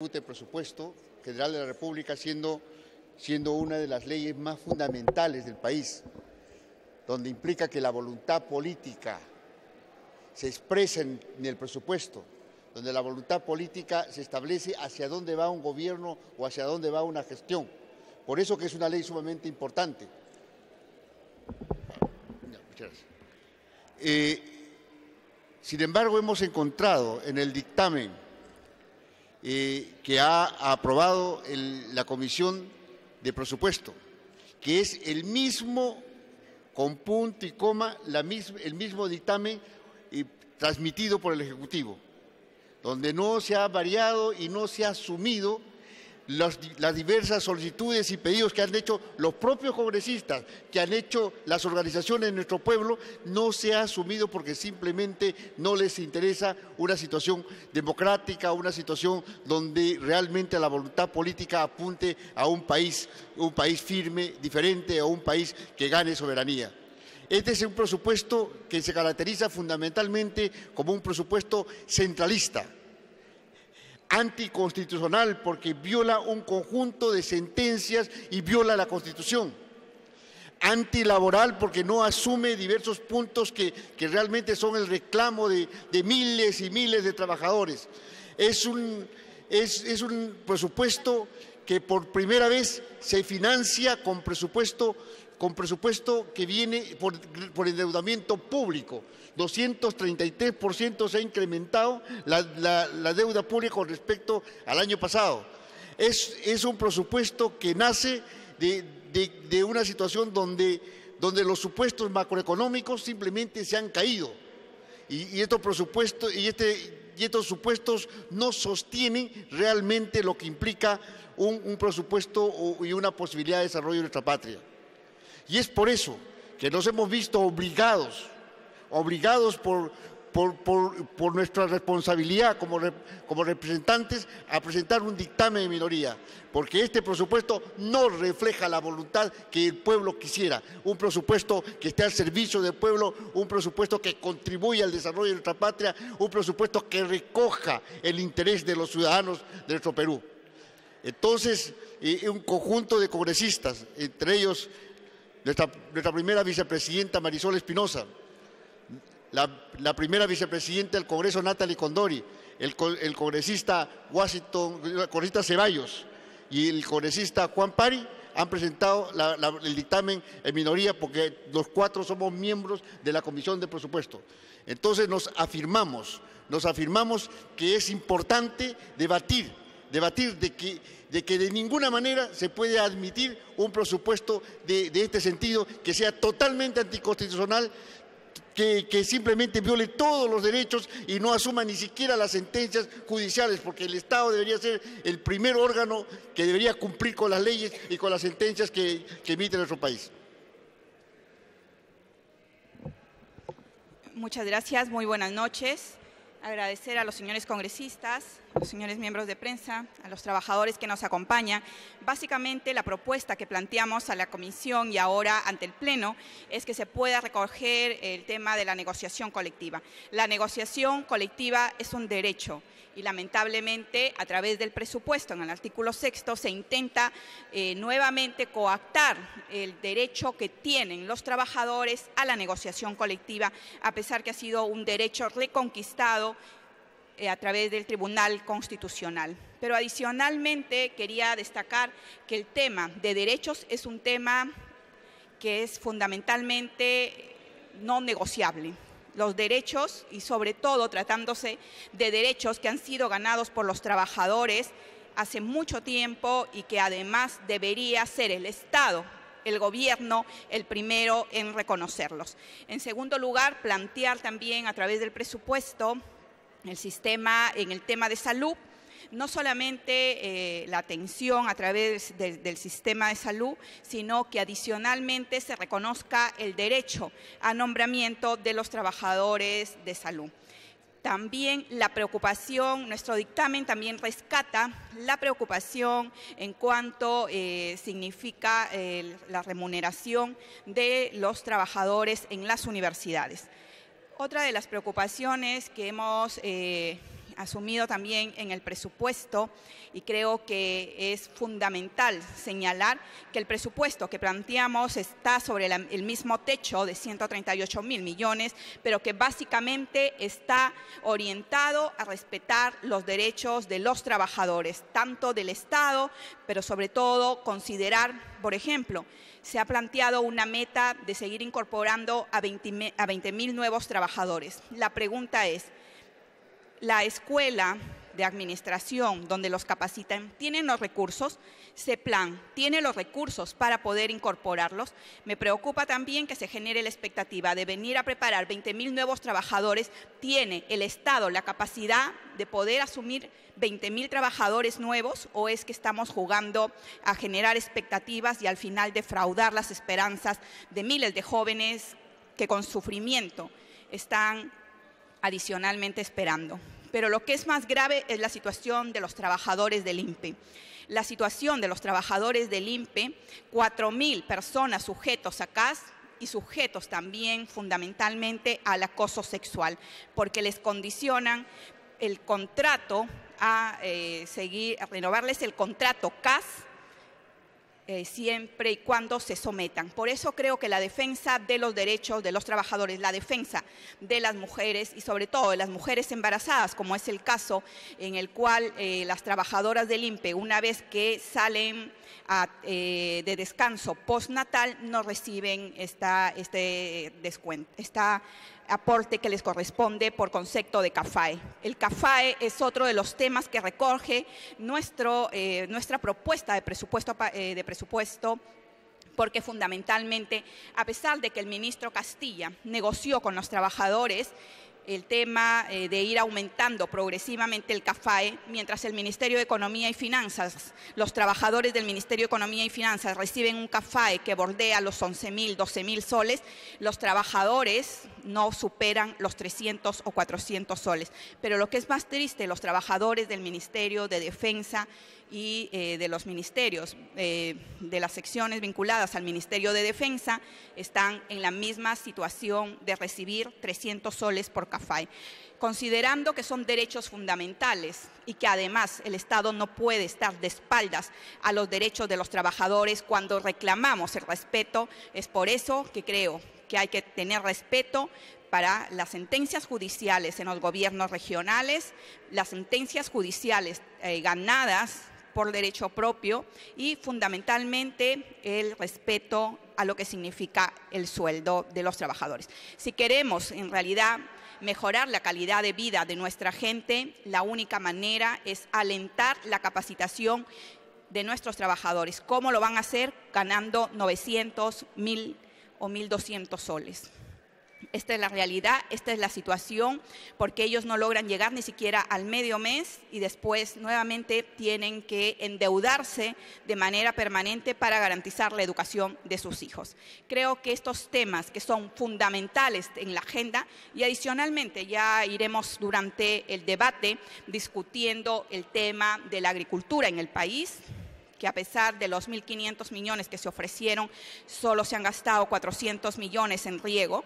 El presupuesto general de la República siendo una de las leyes más fundamentales del país, donde implica que la voluntad política se expresa en el presupuesto, donde la voluntad política se establece hacia dónde va un gobierno o hacia dónde va una gestión. Por eso que es una ley sumamente importante. Muchas gracias. Sin embargo, hemos encontrado en el dictamen que ha aprobado la Comisión de Presupuesto, que es el mismo, con punto y coma, el mismo dictamen transmitido por el Ejecutivo, donde no se ha variado y no se ha asumido las diversas solicitudes y pedidos que han hecho los propios congresistas, que han hecho las organizaciones de nuestro pueblo. No se ha asumido porque simplemente no les interesa una situación democrática, una situación donde realmente la voluntad política apunte a un país firme, diferente, a un país que gane soberanía. Este es un presupuesto que se caracteriza fundamentalmente como un presupuesto centralista, anticonstitucional, porque viola un conjunto de sentencias y viola la Constitución. Antilaboral, porque no asume diversos puntos que realmente son el reclamo de miles y miles de trabajadores. Es un presupuesto que por primera vez se financia con presupuesto que viene por endeudamiento público. 233% se ha incrementado la deuda pública con respecto al año pasado. Es un presupuesto que nace de una situación donde los supuestos macroeconómicos simplemente se han caído. Y estos supuestos no sostienen realmente lo que implica un presupuesto y una posibilidad de desarrollo de nuestra patria. Y es por eso que nos hemos visto obligados por nuestra responsabilidad como representantes a presentar un dictamen de minoría, porque este presupuesto no refleja la voluntad que el pueblo quisiera, un presupuesto que esté al servicio del pueblo, un presupuesto que contribuya al desarrollo de nuestra patria, un presupuesto que recoja el interés de los ciudadanos de nuestro Perú. Entonces, un conjunto de congresistas, entre ellos nuestra primera vicepresidenta Marisol Espinosa, la primera vicepresidenta del Congreso Natalie Condori, el congresista Ceballos y el congresista Juan Pari han presentado el dictamen en minoría, porque los cuatro somos miembros de la Comisión de Presupuesto. Entonces nos afirmamos que es importante debatir de que de ninguna manera se puede admitir un presupuesto de este sentido, que sea totalmente anticonstitucional, que simplemente viole todos los derechos y no asuma ni siquiera las sentencias judiciales, porque el Estado debería ser el primer órgano que debería cumplir con las leyes y con las sentencias que emite nuestro país. Muchas gracias, muy buenas noches. Agradecer a los señores congresistas, a los señores miembros de prensa, a los trabajadores que nos acompañan. Básicamente, la propuesta que planteamos a la Comisión y ahora ante el Pleno es que se pueda recoger el tema de la negociación colectiva. La negociación colectiva es un derecho y, lamentablemente, a través del presupuesto, en el artículo 6º, se intenta nuevamente coactar el derecho que tienen los trabajadores a la negociación colectiva, a pesar que ha sido un derecho reconquistado a través del Tribunal Constitucional. Pero adicionalmente quería destacar que el tema de derechos es un tema que es fundamentalmente no negociable. Los derechos, y sobre todo tratándose de derechos que han sido ganados por los trabajadores hace mucho tiempo y que además debería ser el Estado, el gobierno, el primero en reconocerlos. En segundo lugar, plantear también a través del presupuesto en el tema de salud, no solamente la atención a través del sistema de salud, sino que adicionalmente se reconozca el derecho a nombramiento de los trabajadores de salud. También la preocupación, nuestro dictamen también rescata la preocupación en cuanto significa la remuneración de los trabajadores en las universidades. Otra de las preocupaciones que hemos asumido también en el presupuesto, y creo que es fundamental señalar que el presupuesto que planteamos está sobre el mismo techo de 138.000 millones, pero que básicamente está orientado a respetar los derechos de los trabajadores, tanto del Estado, pero sobre todo considerar, por ejemplo, se ha planteado una meta de seguir incorporando a 20.000 nuevos trabajadores. La pregunta es, ¿la escuela de administración donde los capacitan tienen los recursos? CEPLAN tiene los recursos para poder incorporarlos. Me preocupa también que se genere la expectativa de venir a preparar 20.000 nuevos trabajadores. ¿Tiene el Estado la capacidad de poder asumir 20.000 trabajadores nuevos, o es que estamos jugando a generar expectativas y al final defraudar las esperanzas de miles de jóvenes que con sufrimiento están adicionalmente esperando? Pero lo que es más grave es la situación de los trabajadores del INPE. La situación de los trabajadores del INPE, 4.000 personas sujetos a CAS y sujetos también fundamentalmente al acoso sexual, porque les condicionan el contrato a renovarles el contrato CAS siempre y cuando se sometan. Por eso creo que la defensa de los derechos de los trabajadores, la defensa de las mujeres y sobre todo de las mujeres embarazadas, como es el caso en el cual las trabajadoras del INPE, una vez que salen de descanso postnatal, no reciben este descuento, aporte que les corresponde por concepto de CAFAE. El CAFAE es otro de los temas que recoge nuestra propuesta de presupuesto, porque fundamentalmente, a pesar de que el ministro Castilla negoció con los trabajadores el tema de ir aumentando progresivamente el CAFAE, mientras el Ministerio de Economía y Finanzas, los trabajadores del Ministerio de Economía y Finanzas reciben un CAFAE que bordea los 11.000, 12.000 soles, los trabajadores no superan los 300 o 400 soles. Pero lo que es más triste, los trabajadores del Ministerio de Defensa y de los ministerios, de las secciones vinculadas al Ministerio de Defensa, están en la misma situación de recibir 300 soles por CAFAE. Considerando que son derechos fundamentales y que además el Estado no puede estar de espaldas a los derechos de los trabajadores cuando reclamamos el respeto, es por eso que creo que hay que tener respeto para las sentencias judiciales en los gobiernos regionales, las sentencias judiciales ganadas por derecho propio y fundamentalmente el respeto a lo que significa el sueldo de los trabajadores. Si queremos en realidad mejorar la calidad de vida de nuestra gente, la única manera es alentar la capacitación de nuestros trabajadores. ¿Cómo lo van a hacer? Ganando 900, 1.000 o 1.200 soles. Esta es la realidad, esta es la situación, porque ellos no logran llegar ni siquiera al medio mes y después nuevamente tienen que endeudarse de manera permanente para garantizar la educación de sus hijos. Creo que estos temas que son fundamentales en la agenda, y adicionalmente ya iremos durante el debate discutiendo el tema de la agricultura en el país, que a pesar de los 1.500 millones que se ofrecieron, solo se han gastado 400 millones en riego,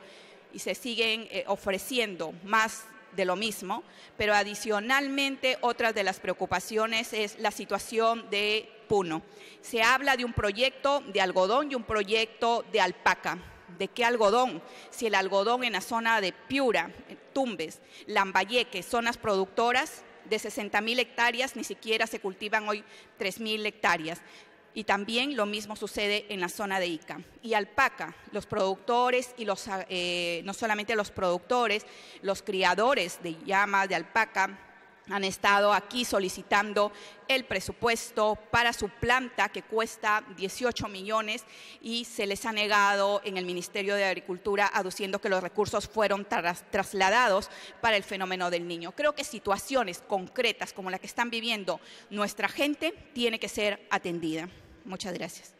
y se siguen ofreciendo más de lo mismo, pero adicionalmente otra de las preocupaciones es la situación de Puno. Se habla de un proyecto de algodón y un proyecto de alpaca. ¿De qué algodón? Si el algodón en la zona de Piura, Tumbes, Lambayeque, zonas productoras de 60.000 hectáreas, ni siquiera se cultivan hoy 3.000 hectáreas. Y también lo mismo sucede en la zona de Ica. Y alpaca, los productores y no solamente los productores, los criadores de llamas de alpaca han estado aquí solicitando el presupuesto para su planta que cuesta 18 millones y se les ha negado en el Ministerio de Agricultura aduciendo que los recursos fueron trasladados para el fenómeno del Niño. Creo que situaciones concretas como la que están viviendo nuestra gente tiene que ser atendida. Muchas gracias.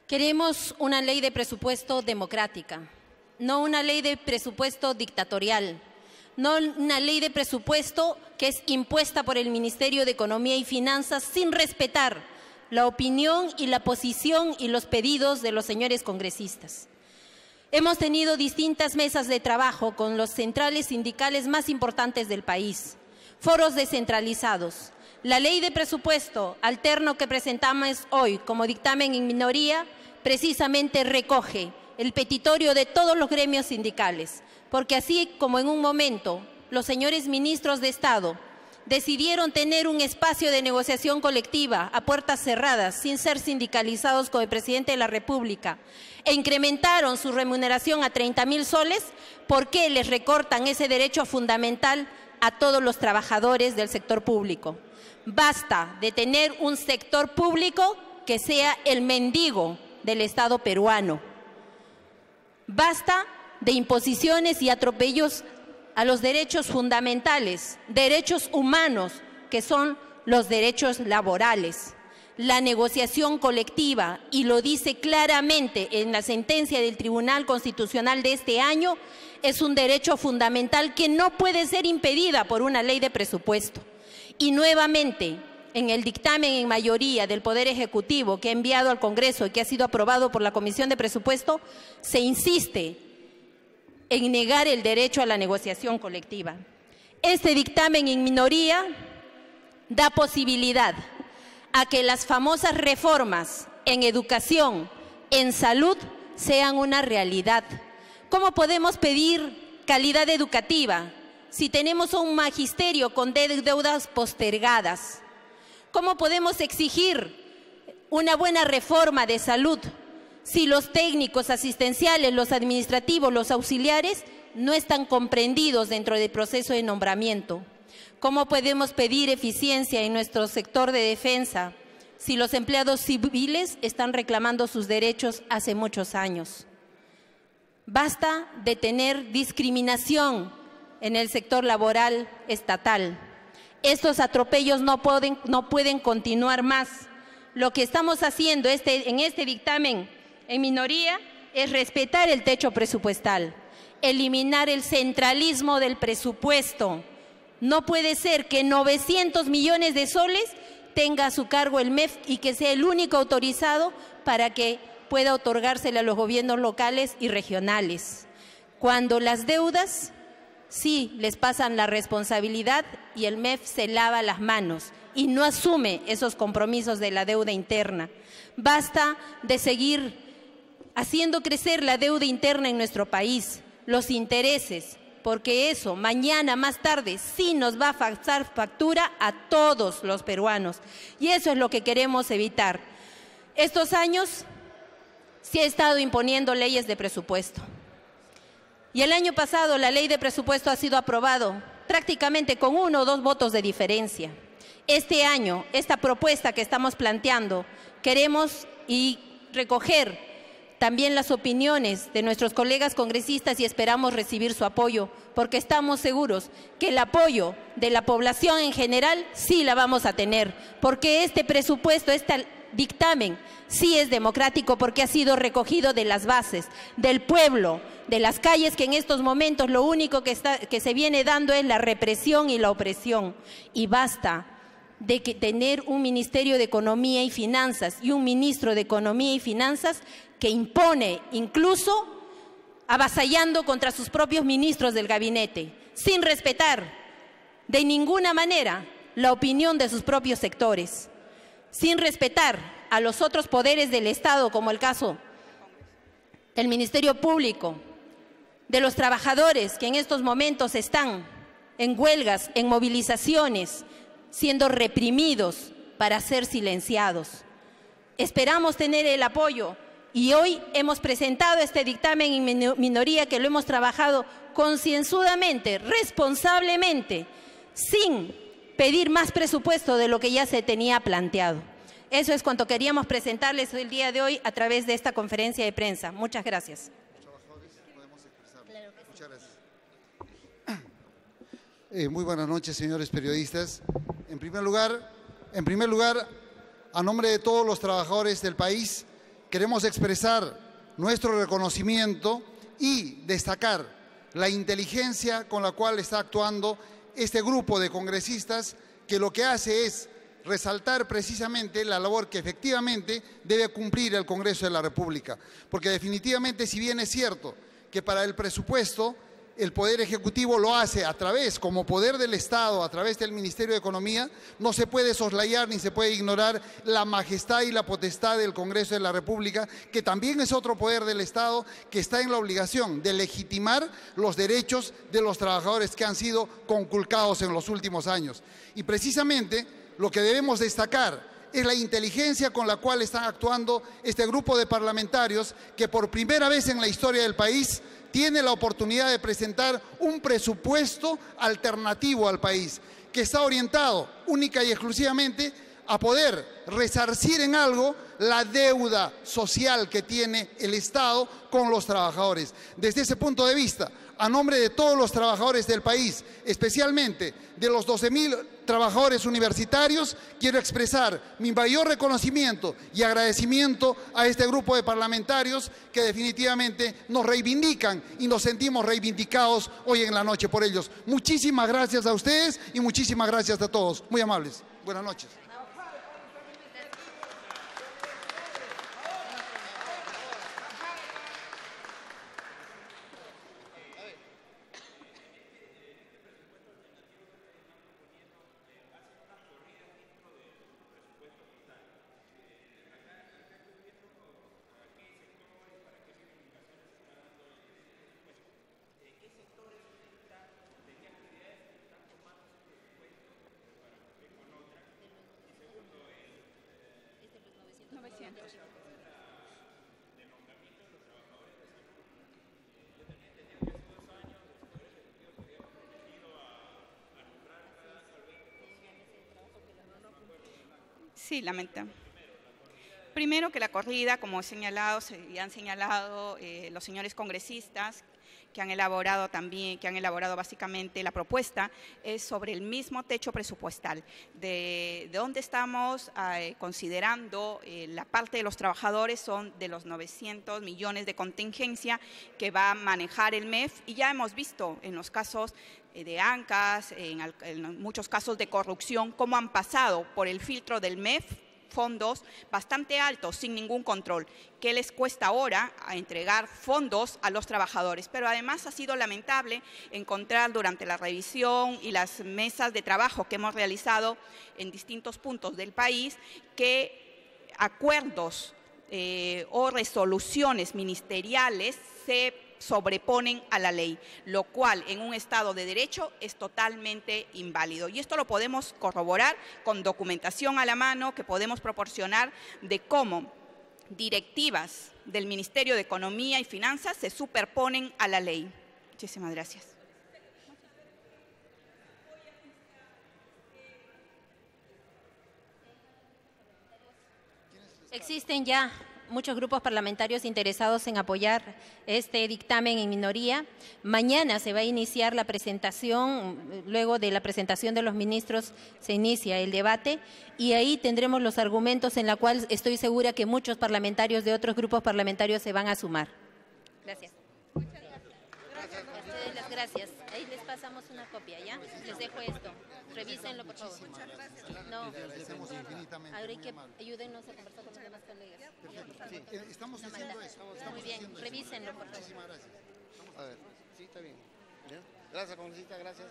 Queremos una ley de presupuesto democrática, no una ley de presupuesto dictatorial, no una ley de presupuesto que es impuesta por el Ministerio de Economía y Finanzas sin respetar la opinión y la posición y los pedidos de los señores congresistas. Hemos tenido distintas mesas de trabajo con los centrales sindicales más importantes del país, foros descentralizados. La ley de presupuesto alterno que presentamos hoy como dictamen en minoría precisamente recoge el petitorio de todos los gremios sindicales, porque así como en un momento los señores ministros de Estado decidieron tener un espacio de negociación colectiva a puertas cerradas sin ser sindicalizados con el presidente de la República e incrementaron su remuneración a 30.000 soles, ¿por qué les recortan ese derecho fundamental a todos los trabajadores del sector público? Basta de tener un sector público que sea el mendigo del Estado peruano. Basta de imposiciones y atropellos a los derechos fundamentales, derechos humanos, que son los derechos laborales. La negociación colectiva, y lo dice claramente en la sentencia del Tribunal Constitucional de este año, es un derecho fundamental que no puede ser impedida por una ley de presupuesto. Y nuevamente, en el dictamen en mayoría del Poder Ejecutivo que ha enviado al Congreso y que ha sido aprobado por la Comisión de Presupuesto, se insiste en negar el derecho a la negociación colectiva. Este dictamen en minoría da posibilidad a que las famosas reformas en educación, en salud, sean una realidad. ¿Cómo podemos pedir calidad educativa si tenemos un magisterio con deudas postergadas? ¿Cómo podemos exigir una buena reforma de salud si los técnicos asistenciales, los administrativos, los auxiliares no están comprendidos dentro del proceso de nombramiento? ¿Cómo podemos pedir eficiencia en nuestro sector de defensa si los empleados civiles están reclamando sus derechos hace muchos años? Basta de tener discriminación en el sector laboral estatal. Estos atropellos no pueden continuar más. Lo que estamos haciendo en este dictamen en minoría es respetar el techo presupuestal, eliminar el centralismo del presupuesto. No puede ser que 900 millones de soles tenga a su cargo el MEF y que sea el único autorizado para que pueda otorgársele a los gobiernos locales y regionales, cuando las deudas sí les pasan la responsabilidad y el MEF se lava las manos y no asume esos compromisos de la deuda interna. Basta de seguir haciendo crecer la deuda interna en nuestro país, los intereses, porque eso mañana, más tarde, sí nos va a pasar factura a todos los peruanos. Y eso es lo que queremos evitar. Estos años se ha estado imponiendo leyes de presupuesto. Y el año pasado la ley de presupuesto ha sido aprobado prácticamente con 1 o 2 votos de diferencia. Este año, esta propuesta que estamos planteando, queremos recoger también las opiniones de nuestros colegas congresistas y esperamos recibir su apoyo, porque estamos seguros que el apoyo de la población en general sí la vamos a tener, porque este presupuesto, este dictamen sí es democrático, porque ha sido recogido de las bases, del pueblo, de las calles, que en estos momentos lo único que se viene dando es la represión y la opresión. Y basta de tener un Ministerio de Economía y Finanzas y un ministro de Economía y Finanzas que impone, incluso avasallando contra sus propios ministros del gabinete, sin respetar de ninguna manera la opinión de sus propios sectores, sin respetar a los otros poderes del Estado, como el caso del Ministerio Público, de los trabajadores que en estos momentos están en huelgas, en movilizaciones, siendo reprimidos para ser silenciados. Esperamos tener el apoyo y hoy hemos presentado este dictamen en minoría, que lo hemos trabajado concienzudamente, responsablemente, sin pedir más presupuesto de lo que ya se tenía planteado. Eso es cuanto queríamos presentarles el día de hoy a través de esta conferencia de prensa. Muchas gracias. Muchas gracias. Muy buenas noches, señores periodistas. En primer lugar, a nombre de todos los trabajadores del país, queremos expresar nuestro reconocimiento y destacar la inteligencia con la cual está actuando este grupo de congresistas, que lo que hace es resaltar precisamente la labor que efectivamente debe cumplir el Congreso de la República. Porque definitivamente, si bien es cierto que para el presupuesto el Poder Ejecutivo lo hace a través, como poder del Estado, a través del Ministerio de Economía, no se puede soslayar ni se puede ignorar la majestad y la potestad del Congreso de la República, que también es otro poder del Estado que está en la obligación de legitimar los derechos de los trabajadores que han sido conculcados en los últimos años. Y precisamente lo que debemos destacar es la inteligencia con la cual están actuando este grupo de parlamentarios que por primera vez en la historia del país tiene la oportunidad de presentar un presupuesto alternativo al país, que está orientado única y exclusivamente a poder resarcir en algo la deuda social que tiene el Estado con los trabajadores. Desde ese punto de vista, a nombre de todos los trabajadores del país, especialmente de los 12.000 trabajadores universitarios, quiero expresar mi mayor reconocimiento y agradecimiento a este grupo de parlamentarios que definitivamente nos reivindican y nos sentimos reivindicados hoy en la noche por ellos. Muchísimas gracias a ustedes y muchísimas gracias a todos. Muy amables. Buenas noches. Sí, lamento. Primero que la corrida, como han señalado los señores congresistas que han elaborado básicamente la propuesta, es sobre el mismo techo presupuestal, de donde estamos considerando la parte de los trabajadores son de los 900 millones de contingencia que va a manejar el MEF, y ya hemos visto en los casos de ANCAS, en muchos casos de corrupción, cómo han pasado por el filtro del MEF fondos bastante altos sin ningún control. ¿Qué les cuesta ahora a entregar fondos a los trabajadores? Pero además ha sido lamentable encontrar durante la revisión y las mesas de trabajo que hemos realizado en distintos puntos del país que acuerdos o resoluciones ministeriales se sobreponen a la ley, lo cual en un Estado de Derecho es totalmente inválido. Y esto lo podemos corroborar con documentación a la mano que podemos proporcionar de cómo directivas del Ministerio de Economía y Finanzas se superponen a la ley. Muchísimas gracias. Existen ya muchos grupos parlamentarios interesados en apoyar este dictamen en minoría. Mañana se va a iniciar la presentación, luego de la presentación de los ministros se inicia el debate y ahí tendremos los argumentos en la cual estoy segura que muchos parlamentarios de otros grupos parlamentarios se van a sumar. Gracias. Muchas gracias. A ustedes las gracias. Ahí les pasamos una copia, ¿ya? Les dejo esto. Revísenlo, por favor. Muchas gracias. No, ahora hay que ayúdenos a conversar con los demás colegas. Sí, estamos haciendo esto. Muy bien, revísenlo, por favor. Muchísimas gracias. A ver, sí, está bien. Gracias, congresista, gracias.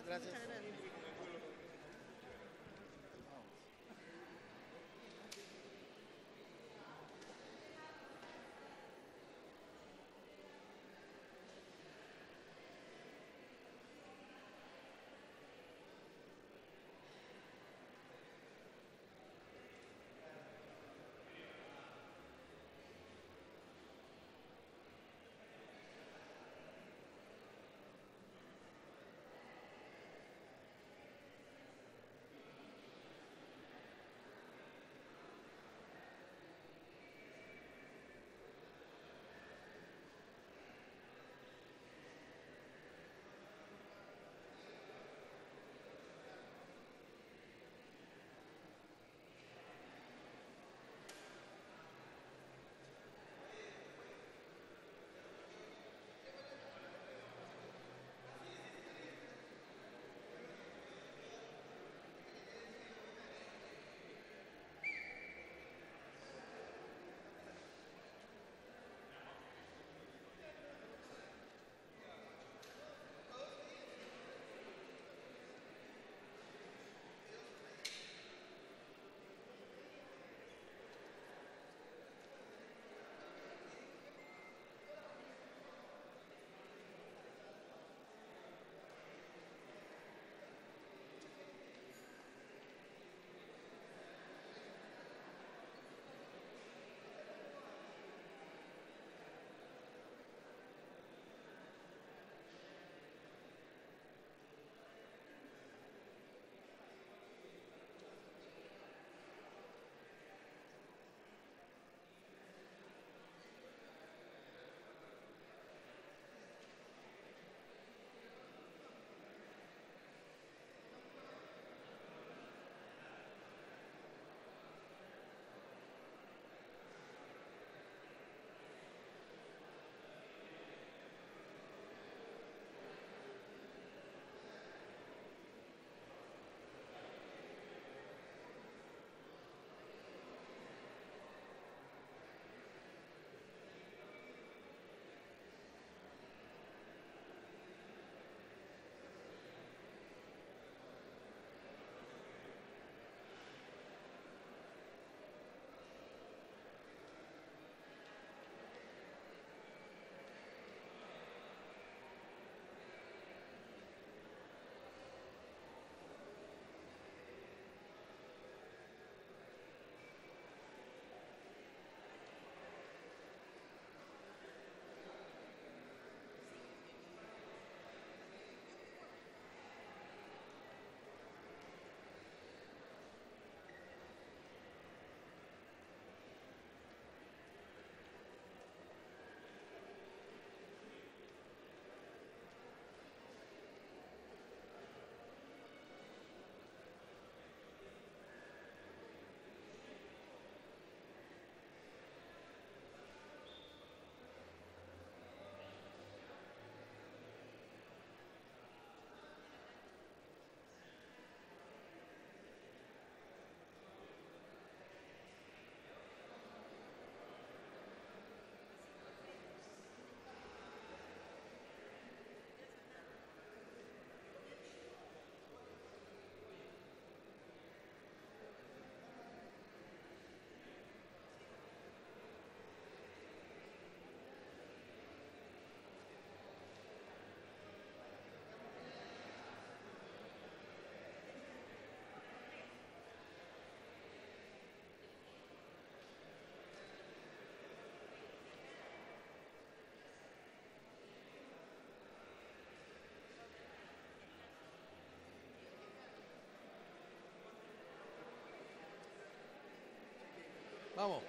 Vamos.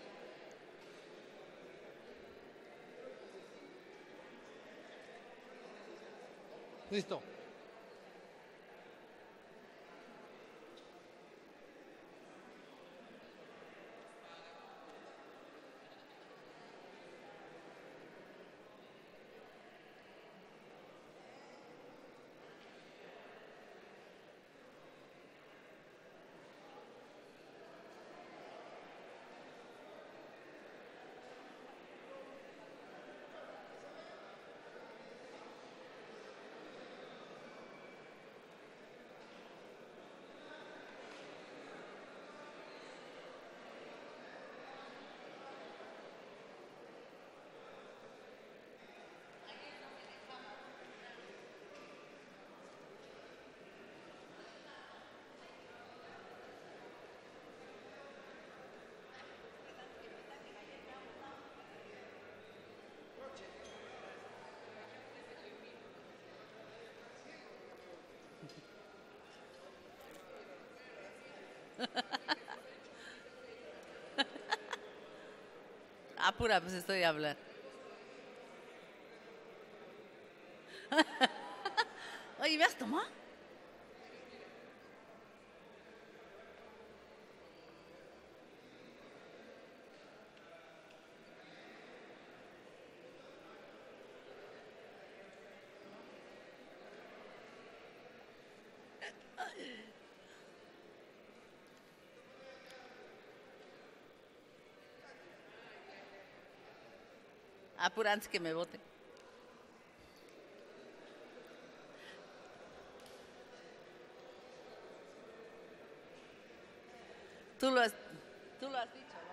Listo. Apura, pues estoy a hablar. Oye, ¿me has tomado? Apura antes que me vote. Tú lo has dicho.